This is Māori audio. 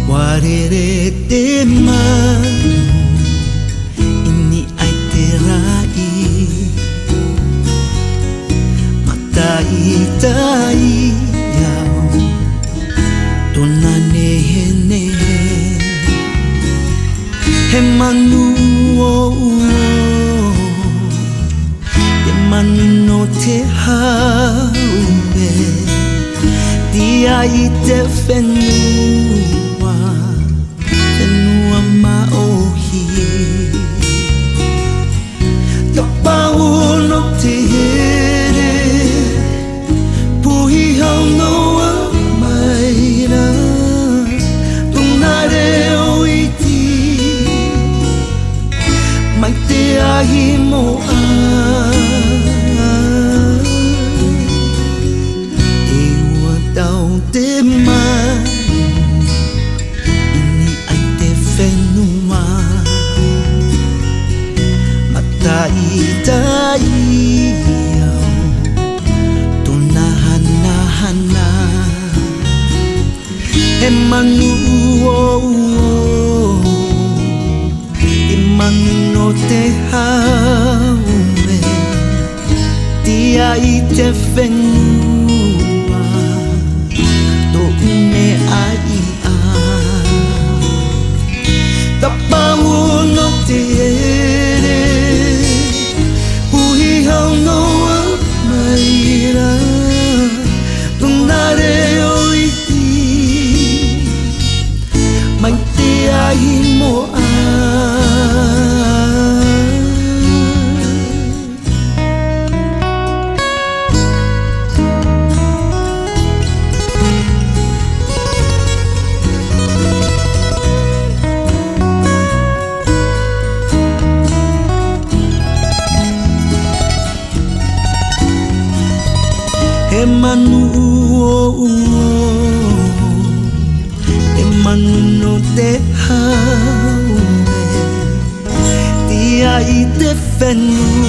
Warerete manu ini ai terai matai tai yau tonane hene he manu he manu no te haume dia I te whenua whenua maohi ka pau no te here puhi hau noa maira tuna reo iti mai te ahi moa te manu ini ai te whenua matai tai au tona hana hana he manu e manu no te haume tia I te whenua me ai a ka pau no te ere puhi hau noa maira tuna reo iti mai te ai moa he manu no te haume tia I te whenua